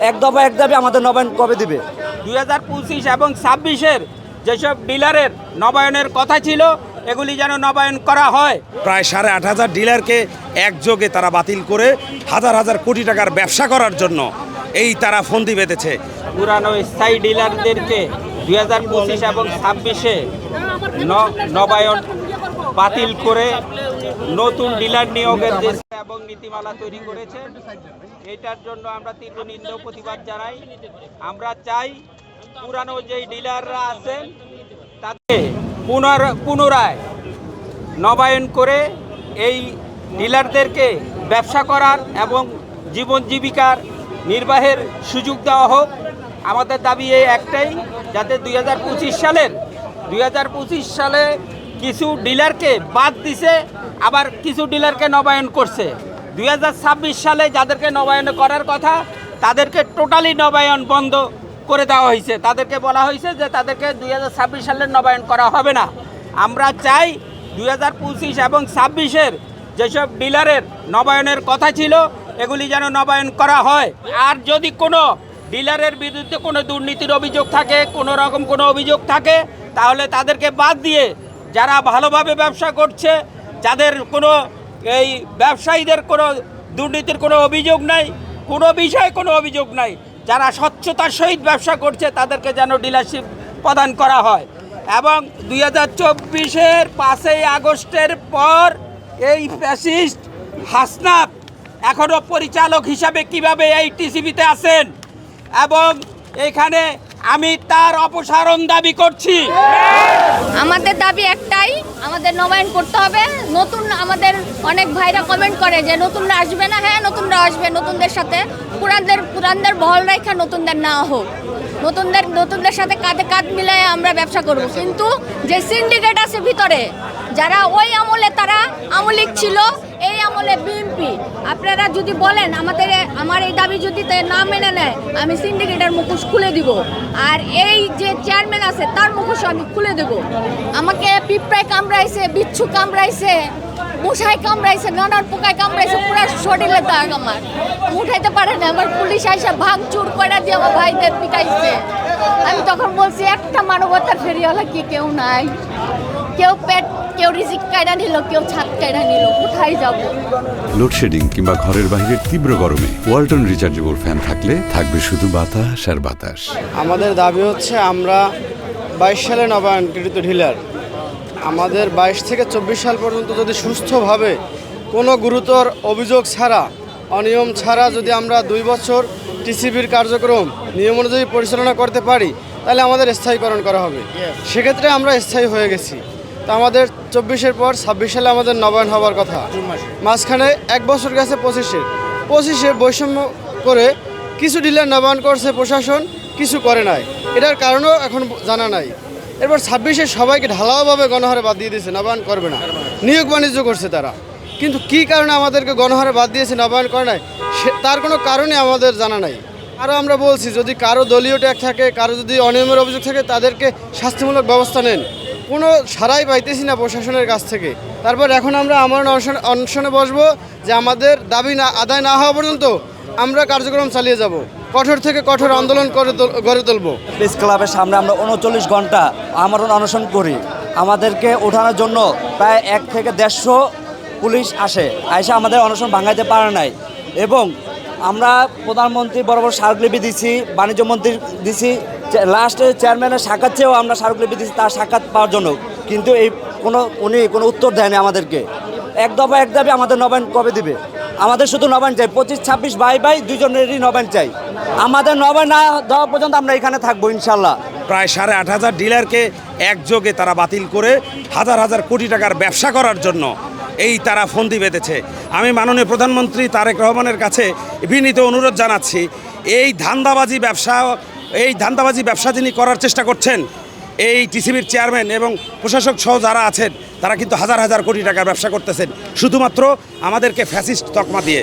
এক দফা এক দাবি আমাদের নবায়ন কবে দিবে? 2025 এবং 26-এর যেসব ডিলারের নবায়নের কথা ছিল এগুলি যেন নবায়ন করা হয়। প্রায় 8,500 ডিলারকে একযোগে তারা বাতিল করে হাজার হাজার কোটি টাকার ব্যবসা করার জন্য এই তারা ফন্দি বেঁধেছে। পুরানো স্থায়ী ডিলারদেরকে 2025 এবং 26-এ নবায়ন বাতিল করে নতুন ডিলার নিয়োগের এবং নীতিমালা তৈরি করেছেন। এটার জন্য আমরা তীব্র নিন্দা ও প্রতিবাদ জানাই। আমরা চাই পুরানো যেই ডিলাররা আছেন তাদের পুনরায় নবায়ন করে এই ডিলারদেরকে ব্যবসা করার এবং জীবন জীবিকার নির্বাহের সুযোগ দেওয়া হোক। আমাদের দাবি এই একটাই, যাতে 2025 সালে কিছু ডিলারকে বাদ দিছে, আবার কিছু ডিলারকে নবায়ন করছে। 2026 সালে যাদেরকে নবায়ন করার কথা তাদেরকে টোটালি নবায়ন বন্ধ করে দেওয়া হয়েছে। তাদেরকে বলা হয়েছে যে তাদেরকে 2026 সালের নবায়ন করা হবে না। আমরা চাই 2025 এবং 26-এর যেসব ডিলারের নবায়নের কথা ছিল এগুলি যেন নবায়ন করা হয়। আর যদি কোনো ডিলারের বিরুদ্ধে কোনো দুর্নীতির অভিযোগ থাকে, কোনো রকম কোনো অভিযোগ থাকে, তাহলে তাদেরকে বাদ দিয়ে যারা ভালোভাবে ব্যবসা করছে, যাদের কোনো এই ব্যবসায়ীদের কোনো দুর্নীতির কোনো অভিযোগ নাই, কোনো বিষয়ে কোনো অভিযোগ নাই, যারা স্বচ্ছতার সহিত ব্যবসা করছে তাদেরকে যেন ডিলারশিপ প্রদান করা হয়। এবং 2024-এর 5ই আগস্টের পর এই ফ্যাসিস্ট হাসনাত এখনও পরিচালক হিসাবে কিভাবে এই টিসিবিতে আছেন, এবং এখানে আমি তার অপসারণ দাবি করছি। আমাদের দাবি একটাই, আমাদের নবায়ন করতে হবে। নতুন আমাদের অনেক ভাইরা কমেন্ট করে যে নতুনরা আসবে না। হ্যাঁ, নতুনরা আসবে, নতুনদের সাথে পুরানদের বহল রেখা নতুনদের না হোক। নতুনদের সাথে কাঁধে কাঁধ মিলিয়ে আমরা ব্যবসা করব। কিন্তু যে সিন্ডিকেট আছে ভিতরে, যারা ওই আমলে তারা আমলিক ছিল, এই আমলে বিএনপি, আপনারা যদি বলেন আমার এই দাবি যদি না মেনে নেয়, আমি সিন্ডিকেটের মুখোশ খুলে দিব। আর এই যে চেয়ারম্যান আছে তার মুখোশ আমি খুলে দেব। আমাকে পিঁপড়ায় কামড়াইছে, বিচ্ছু কামড়াইছে, মশায় কামড়াইছে, নানার পোকায় কামড়াইছে, পুরো শরীরে দাগ। আমার উঠাইতে পারে না। আমার পুলিশ আইসা ভাঙচুর করে দিয়ে আমার ভাইদের পিটাইছে। আমি তখন বলছি একটা মানবতার ফেরিওয়ালা কি কেউ নাই? কেউ রিজিক কায়দা নিল, কেউ ছাদ কায়দা নিল, কোথায় যাব? লোডশেডিং কিংবা ঘরের বাইরের তীব্র গরমে ওয়ালটন রিচার্জেবল ফ্যান থাকলে থাকবে শুধু বাতাস আর বাতাস। আমাদের দাবি হচ্ছে আমরা 22 সালে নবায়নকৃত ডিলার, আমাদের 22 থেকে 24 সাল পর্যন্ত যদি সুস্থভাবে কোনো গুরুতর অভিযোগ ছাড়া, অনিয়ম ছাড়া যদি আমরা 2 বছর টিসিবির কার্যক্রম নিয়ম অনুযায়ী পরিচালনা করতে পারি, তাহলে আমাদের স্থায়ীকরণ করা হবে। সেক্ষেত্রে আমরা স্থায়ী হয়ে গেছি। তো আমাদের 24-এর পর 26 সালে আমাদের নবায়ন হওয়ার কথা। মাঝখানে 1 বছর গেছে 25-এ বৈষম্য করে কিছু ডিলার নবায়ন করছে প্রশাসন, কিছু করে নাই। এটার কারণও এখন জানা নাই। এরপর 26-এ সবাইকে ঢালাওভাবে গণহারে বাদ দিয়ে দিয়েছে, নবায়ন করবে না। নিয়োগ বাণিজ্য করছে তারা, কিন্তু কী কারণে আমাদেরকে গণহারে বাদ দিয়েছে, নবায়ন করে নাই, তার কোনো কারণে আমাদের জানা নাই। আরও আমরা বলছি, যদি কারো দলীয় ট্যাগ থাকে, কারো যদি অনিয়মের অভিযোগ থাকে, তাদেরকে শাস্তিমূলক ব্যবস্থা নেন। কোনো সারাই পাইতেছি না প্রশাসনের কাছ থেকে। তারপর এখন আমরা অনশনে বসবো যে আমাদের দাবি আদায় না হওয়া পর্যন্ত আমরা কার্যক্রম চালিয়ে যাব, কঠোর থেকে কঠোর আন্দোলন গড়ে তুলব। প্রেস ক্লাবের সামনে আমরা 39 ঘন্টা আমরণ অনশন করি। আমাদেরকে ওঠানোর জন্য প্রায় 1 থেকে 150 পুলিশ আসে আমাদের অনশন ভাঙাইতে পারে নাই। এবং আমরা প্রধানমন্ত্রী বরাবর স্মারকলিপি দিছি, বাণিজ্য মন্ত্রী দিছি, লাস্টে চেয়ারম্যানের সাক্ষাৎ চেয়েও আমরা স্মারকলিপি দিছি তার সাক্ষাৎ পাওয়ার জন্য, কিন্তু উনি কোনো উত্তর দেয়নি আমাদেরকে। এক দফা এক দাবি আমাদের নবায়ন কবে দিবে? আমাদের শুধু নবায়ন চাই, 25-26 ভাই দুজনেরই নবায়ন চাই। আমাদের নবায়ন না দেওয়া পর্যন্ত আমরা এখানে থাকবো ইনশাল্লাহ। প্রায় 8,500 ডিলারকে একযোগে তারা বাতিল করে হাজার হাজার কোটি টাকার ব্যবসা করার জন্য এই তারা ফন্দি বেঁধেছে। আমি মাননীয় প্রধানমন্ত্রী তারেক রহমানের কাছে বিনীত অনুরোধ জানাচ্ছি, এই ধান্দাবাজি ব্যবসা যিনি করার চেষ্টা করছেন, এই টিসিবির চেয়ারম্যান এবং প্রশাসক সহ যারা আছেন, তারা কিন্তু হাজার হাজার কোটি টাকার ব্যবসা করতেছেন শুধুমাত্র আমাদেরকে ফ্যাসিস্ট তকমা দিয়ে।